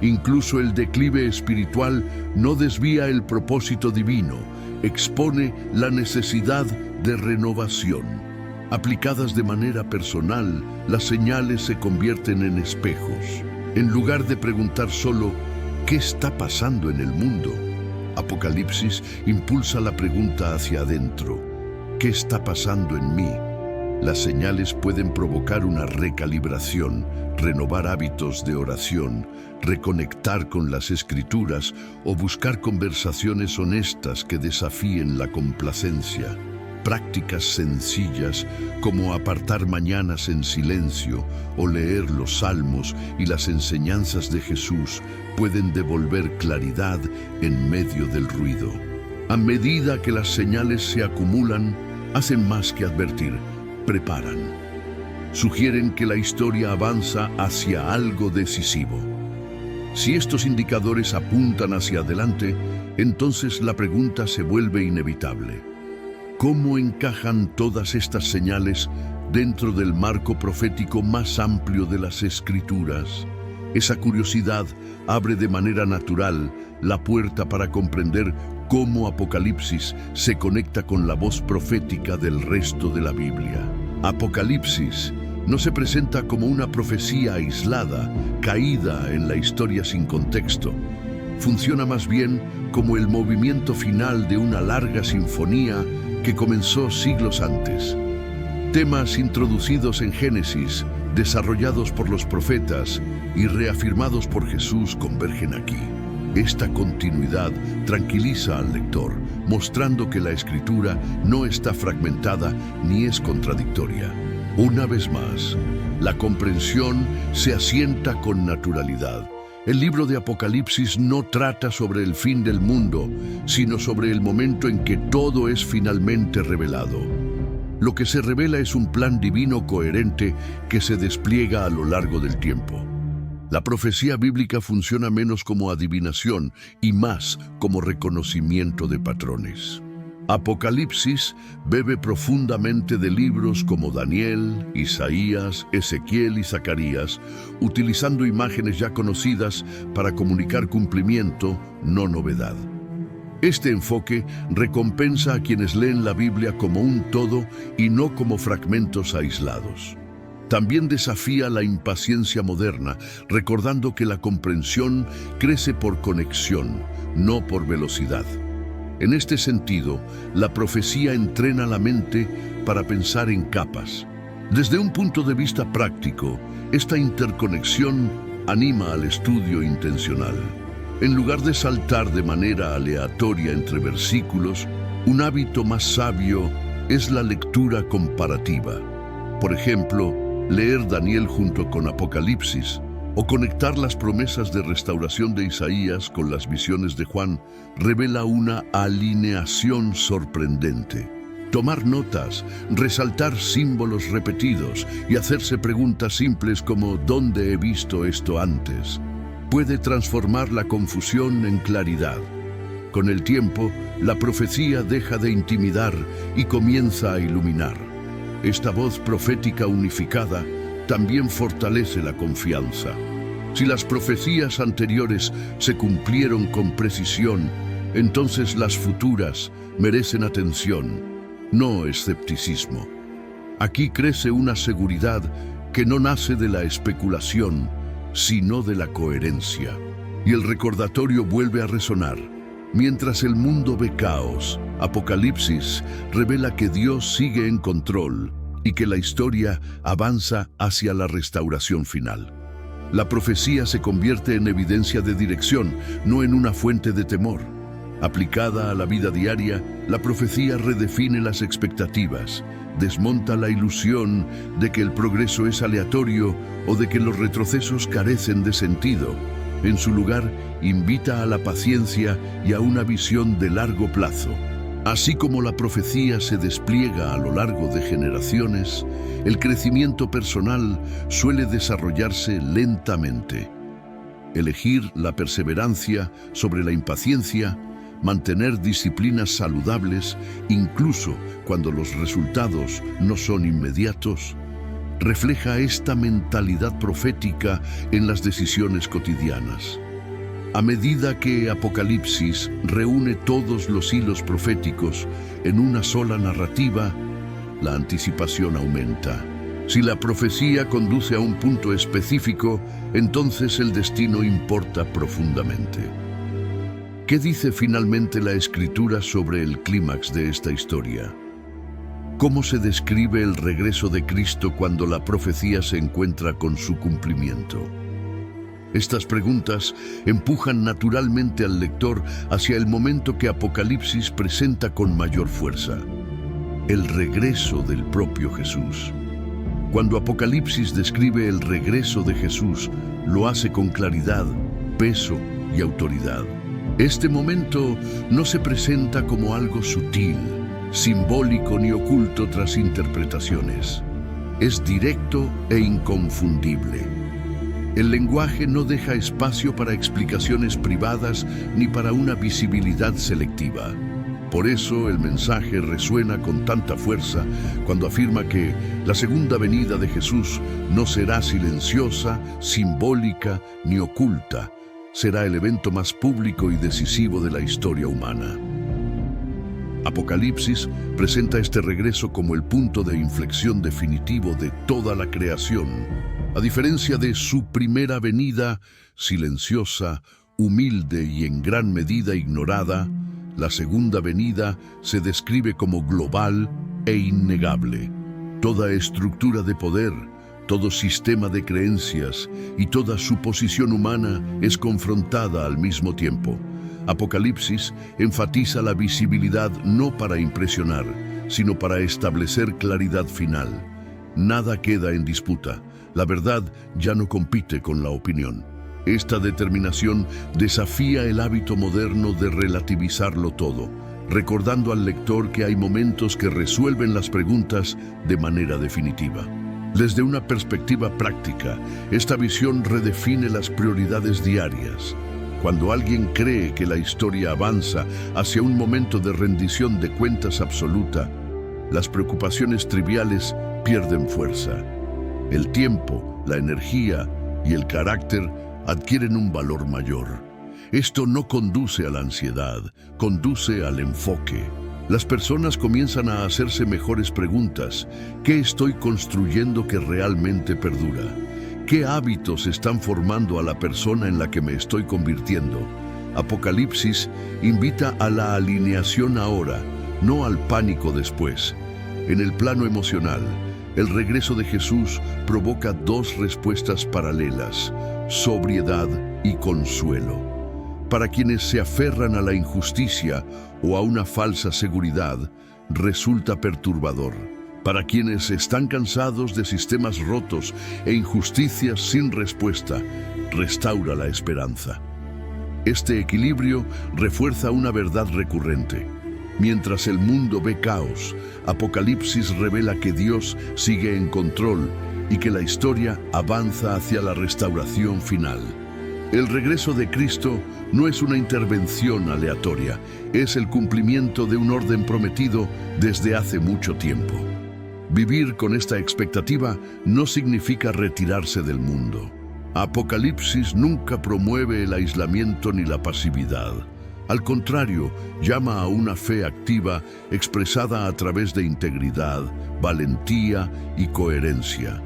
Speaker 1: Incluso el declive espiritual no desvía el propósito divino, expone la necesidad de renovación. Aplicadas de manera personal, las señales se convierten en espejos. En lugar de preguntar solo ¿qué está pasando en el mundo?, Apocalipsis impulsa la pregunta hacia adentro: ¿qué está pasando en mí? Las señales pueden provocar una recalibración, renovar hábitos de oración, reconectar con las Escrituras o buscar conversaciones honestas que desafíen la complacencia. Prácticas sencillas como apartar mañanas en silencio o leer los salmos y las enseñanzas de Jesús pueden devolver claridad en medio del ruido. A medida que las señales se acumulan, hacen más que advertir, preparan. Sugieren que la historia avanza hacia algo decisivo. Si estos indicadores apuntan hacia adelante, entonces la pregunta se vuelve inevitable: ¿cómo encajan todas estas señales dentro del marco profético más amplio de las Escrituras? Esa curiosidad abre de manera natural la puerta para comprender cómo Apocalipsis se conecta con la voz profética del resto de la Biblia. Apocalipsis no se presenta como una profecía aislada, caída en la historia sin contexto. funciona más bien como el movimiento final de una larga sinfonía que comenzó siglos antes. Temas introducidos en Génesis, desarrollados por los profetas y reafirmados por Jesús convergen aquí. Esta continuidad tranquiliza al lector, mostrando que la escritura no está fragmentada ni es contradictoria. Una vez más, la comprensión se asienta con naturalidad. El libro de Apocalipsis no trata sobre el fin del mundo, sino sobre el momento en que todo es finalmente revelado. Lo que se revela es un plan divino coherente que se despliega a lo largo del tiempo. La profecía bíblica funciona menos como adivinación y más como reconocimiento de patrones. Apocalipsis bebe profundamente de libros como Daniel, Isaías, Ezequiel y Zacarías, utilizando imágenes ya conocidas para comunicar cumplimiento, no novedad. Este enfoque recompensa a quienes leen la Biblia como un todo y no como fragmentos aislados. También desafía la impaciencia moderna, recordando que la comprensión crece por conexión, no por velocidad. En este sentido, la profecía entrena la mente para pensar en capas. Desde un punto de vista práctico, esta interconexión anima al estudio intencional. En lugar de saltar de manera aleatoria entre versículos, un hábito más sabio es la lectura comparativa. Por ejemplo, leer Daniel junto con Apocalipsis o conectar las promesas de restauración de Isaías con las visiones de Juan revela una alineación sorprendente. Tomar notas, resaltar símbolos repetidos y hacerse preguntas simples como ¿dónde he visto esto antes?, puede transformar la confusión en claridad. Con el tiempo, la profecía deja de intimidar y comienza a iluminar. Esta voz profética unificada también fortalece la confianza. Si las profecías anteriores se cumplieron con precisión, entonces las futuras merecen atención, no escepticismo. Aquí crece una seguridad que no nace de la especulación, sino de la coherencia. Y el recordatorio vuelve a resonar. Mientras el mundo ve caos, Apocalipsis revela que Dios sigue en control y que la historia avanza hacia la restauración final. La profecía se convierte en evidencia de dirección, no en una fuente de temor. Aplicada a la vida diaria, la profecía redefine las expectativas, desmonta la ilusión de que el progreso es aleatorio o de que los retrocesos carecen de sentido. En su lugar, invita a la paciencia y a una visión de largo plazo. Así como la profecía se despliega a lo largo de generaciones, el crecimiento personal suele desarrollarse lentamente. Elegir la perseverancia sobre la impaciencia, mantener disciplinas saludables, incluso cuando los resultados no son inmediatos, refleja esta mentalidad profética en las decisiones cotidianas. A medida que Apocalipsis reúne todos los hilos proféticos en una sola narrativa, la anticipación aumenta. Si la profecía conduce a un punto específico, entonces el destino importa profundamente. ¿Qué dice finalmente la Escritura sobre el clímax de esta historia? ¿Cómo se describe el regreso de Cristo cuando la profecía se encuentra con su cumplimiento? Estas preguntas empujan naturalmente al lector hacia el momento que Apocalipsis presenta con mayor fuerza: el regreso del propio Jesús. Cuando Apocalipsis describe el regreso de Jesús, lo hace con claridad, peso y autoridad. Este momento no se presenta como algo sutil, simbólico ni oculto tras interpretaciones. Es directo e inconfundible. El lenguaje no deja espacio para explicaciones privadas ni para una visibilidad selectiva. Por eso el mensaje resuena con tanta fuerza cuando afirma que la segunda venida de Jesús no será silenciosa, simbólica ni oculta. Será el evento más público y decisivo de la historia humana. Apocalipsis presenta este regreso como el punto de inflexión definitivo de toda la creación, a diferencia de su primera venida, silenciosa, humilde y en gran medida ignorada, la segunda venida se describe como global e innegable. Toda estructura de poder, todo sistema de creencias y toda suposición humana es confrontada al mismo tiempo. Apocalipsis enfatiza la visibilidad no para impresionar, sino para establecer claridad final. Nada queda en disputa. La verdad ya no compite con la opinión. Esta determinación desafía el hábito moderno de relativizarlo todo, recordando al lector que hay momentos que resuelven las preguntas de manera definitiva. Desde una perspectiva práctica, esta visión redefine las prioridades diarias. Cuando alguien cree que la historia avanza hacia un momento de rendición de cuentas absoluta, las preocupaciones triviales pierden fuerza. El tiempo, la energía y el carácter adquieren un valor mayor. Esto no conduce a la ansiedad, conduce al enfoque. Las personas comienzan a hacerse mejores preguntas. ¿Qué estoy construyendo que realmente perdura? ¿Qué hábitos están formando a la persona en la que me estoy convirtiendo? Apocalipsis invita a la alineación ahora, no al pánico después. En el plano emocional, el regreso de Jesús provoca dos respuestas paralelas: sobriedad y consuelo. Para quienes se aferran a la injusticia o a una falsa seguridad, resulta perturbador. Para quienes están cansados de sistemas rotos e injusticias sin respuesta, restaura la esperanza. Este equilibrio refuerza una verdad recurrente. Mientras el mundo ve caos, Apocalipsis revela que Dios sigue en control y que la historia avanza hacia la restauración final. El regreso de Cristo no es una intervención aleatoria, es el cumplimiento de un orden prometido desde hace mucho tiempo. Vivir con esta expectativa no significa retirarse del mundo. Apocalipsis nunca promueve el aislamiento ni la pasividad. Al contrario, llama a una fe activa expresada a través de integridad, valentía y coherencia.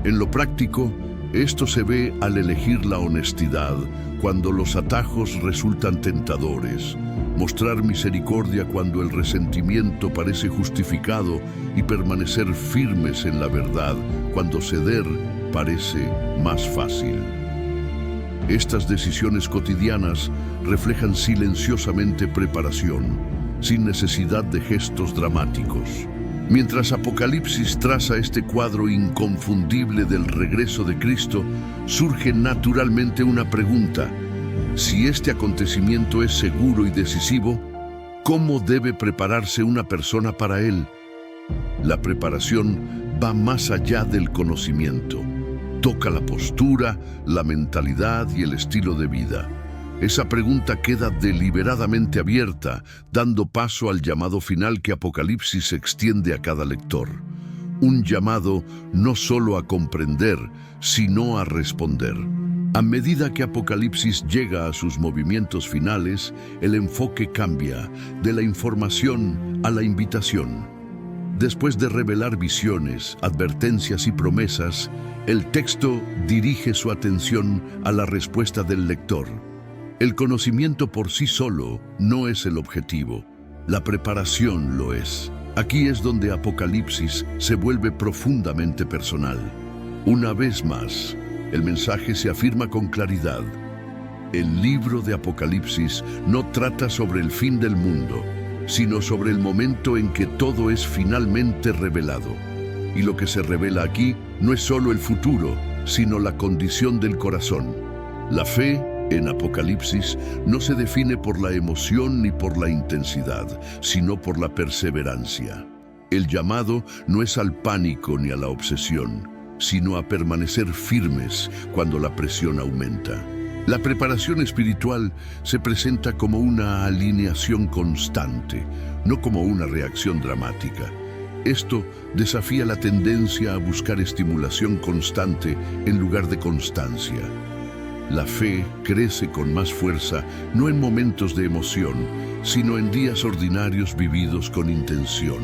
Speaker 1: En lo práctico, esto se ve al elegir la honestidad cuando los atajos resultan tentadores, mostrar misericordia cuando el resentimiento parece justificado y permanecer firmes en la verdad cuando ceder parece más fácil. Estas decisiones cotidianas reflejan silenciosamente preparación, sin necesidad de gestos dramáticos. Mientras Apocalipsis traza este cuadro inconfundible del regreso de Cristo, surge naturalmente una pregunta: si este acontecimiento es seguro y decisivo, ¿cómo debe prepararse una persona para él? La preparación va más allá del conocimiento. Toca la postura, la mentalidad y el estilo de vida. Esa pregunta queda deliberadamente abierta, dando paso al llamado final que Apocalipsis extiende a cada lector. Un llamado no solo a comprender, sino a responder. A medida que Apocalipsis llega a sus movimientos finales, el enfoque cambia, de la información a la invitación. Después de revelar visiones, advertencias y promesas, el texto dirige su atención a la respuesta del lector. El conocimiento por sí solo no es el objetivo, la preparación lo es. Aquí es donde Apocalipsis se vuelve profundamente personal. Una vez más, el mensaje se afirma con claridad. El libro de Apocalipsis no trata sobre el fin del mundo, sino sobre el momento en que todo es finalmente revelado. Y lo que se revela aquí no es solo el futuro, sino la condición del corazón. La fe en Apocalipsis no se define por la emoción ni por la intensidad, sino por la perseverancia. El llamado no es al pánico ni a la obsesión, sino a permanecer firmes cuando la presión aumenta. La preparación espiritual se presenta como una alineación constante, no como una reacción dramática. Esto desafía la tendencia a buscar estimulación constante en lugar de constancia. La fe crece con más fuerza no en momentos de emoción, sino en días ordinarios vividos con intención.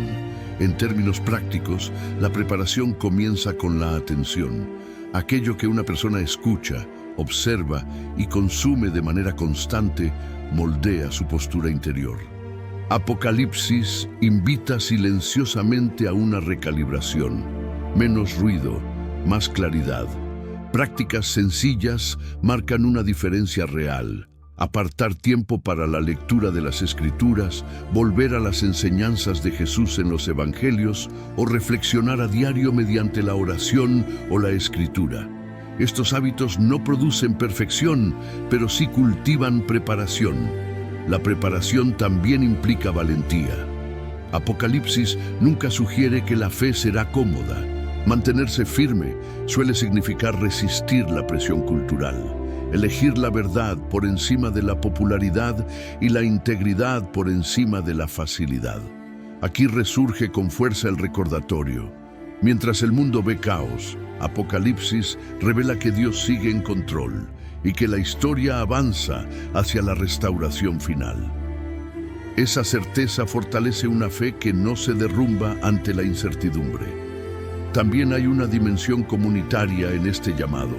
Speaker 1: En términos prácticos, la preparación comienza con la atención. Aquello que una persona escucha, observa y consume de manera constante, moldea su postura interior. Apocalipsis invita silenciosamente a una recalibración, menos ruido, más claridad. Prácticas sencillas marcan una diferencia real. Apartar tiempo para la lectura de las Escrituras, volver a las enseñanzas de Jesús en los Evangelios o reflexionar a diario mediante la oración o la Escritura. Estos hábitos no producen perfección, pero sí cultivan preparación. La preparación también implica valentía. Apocalipsis nunca sugiere que la fe será cómoda. Mantenerse firme suele significar resistir la presión cultural, elegir la verdad por encima de la popularidad y la integridad por encima de la facilidad. Aquí resurge con fuerza el recordatorio. Mientras el mundo ve caos, Apocalipsis revela que Dios sigue en control y que la historia avanza hacia la restauración final. Esa certeza fortalece una fe que no se derrumba ante la incertidumbre. También hay una dimensión comunitaria en este llamado.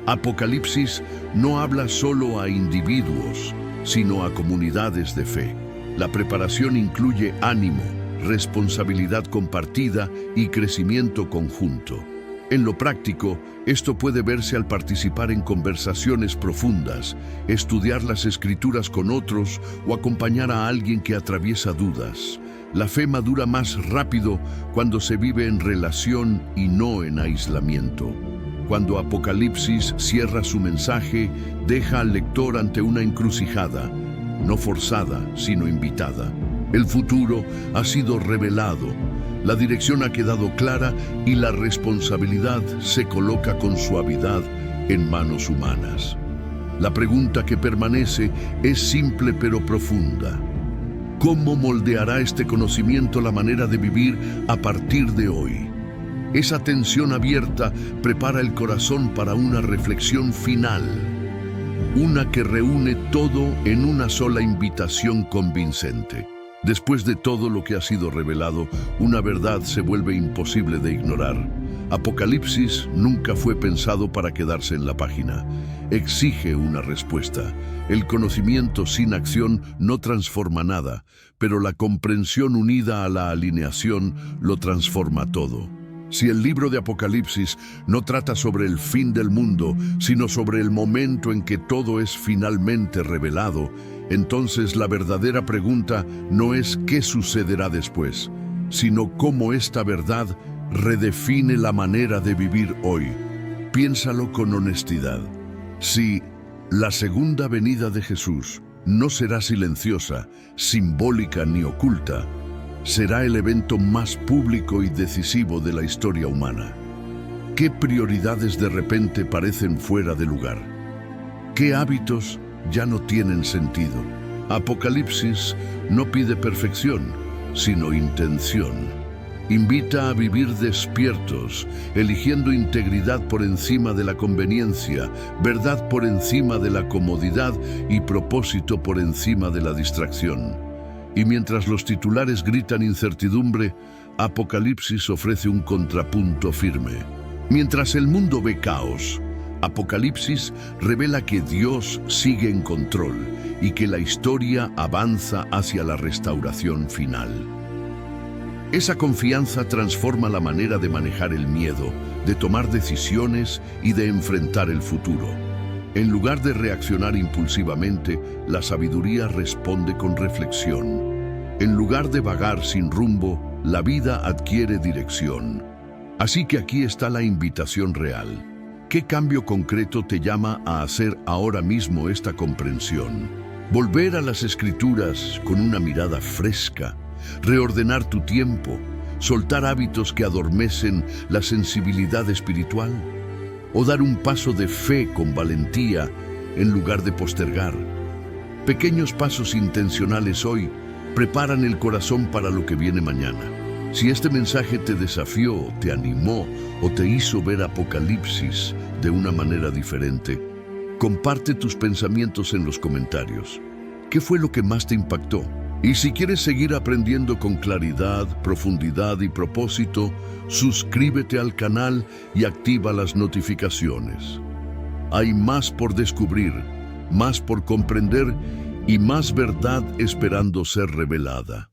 Speaker 1: Apocalipsis no habla solo a individuos, sino a comunidades de fe. La preparación incluye ánimo, responsabilidad compartida y crecimiento conjunto. En lo práctico, esto puede verse al participar en conversaciones profundas, estudiar las Escrituras con otros o acompañar a alguien que atraviesa dudas. La fe madura más rápido cuando se vive en relación y no en aislamiento. Cuando Apocalipsis cierra su mensaje, deja al lector ante una encrucijada, no forzada, sino invitada. El futuro ha sido revelado, la dirección ha quedado clara y la responsabilidad se coloca con suavidad en manos humanas. La pregunta que permanece es simple pero profunda. ¿Cómo moldeará este conocimiento la manera de vivir a partir de hoy? Esa tensión abierta prepara el corazón para una reflexión final, una que reúne todo en una sola invitación convincente. Después de todo lo que ha sido revelado, una verdad se vuelve imposible de ignorar. Apocalipsis nunca fue pensado para quedarse en la página. Exige una respuesta. El conocimiento sin acción no transforma nada, pero la comprensión unida a la alineación lo transforma todo. Si el libro de Apocalipsis no trata sobre el fin del mundo, sino sobre el momento en que todo es finalmente revelado, entonces la verdadera pregunta no es qué sucederá después, sino cómo esta verdad redefine la manera de vivir hoy. Piénsalo con honestidad. Si la segunda venida de Jesús no será silenciosa, simbólica ni oculta, será el evento más público y decisivo de la historia humana. ¿Qué prioridades de repente parecen fuera de lugar? ¿Qué hábitos ya no tienen sentido? Apocalipsis no pide perfección, sino intención. Invita a vivir despiertos, eligiendo integridad por encima de la conveniencia, verdad por encima de la comodidad y propósito por encima de la distracción. Y mientras los titulares gritan incertidumbre, Apocalipsis ofrece un contrapunto firme. Mientras el mundo ve caos, Apocalipsis revela que Dios sigue en control y que la historia avanza hacia la restauración final. Esa confianza transforma la manera de manejar el miedo, de tomar decisiones y de enfrentar el futuro. En lugar de reaccionar impulsivamente, la sabiduría responde con reflexión. En lugar de vagar sin rumbo, la vida adquiere dirección. Así que aquí está la invitación real. ¿Qué cambio concreto te llama a hacer ahora mismo esta comprensión? Volver a las Escrituras con una mirada fresca, reordenar tu tiempo, soltar hábitos que adormecen la sensibilidad espiritual, o dar un paso de fe con valentía en lugar de postergar. Pequeños pasos intencionales hoy preparan el corazón para lo que viene mañana. Si este mensaje te desafió, te animó o te hizo ver Apocalipsis de una manera diferente, comparte tus pensamientos en los comentarios. ¿Qué fue lo que más te impactó? Y si quieres seguir aprendiendo con claridad, profundidad y propósito, suscríbete al canal y activa las notificaciones. hay más por descubrir, más por comprender y más verdad esperando ser revelada.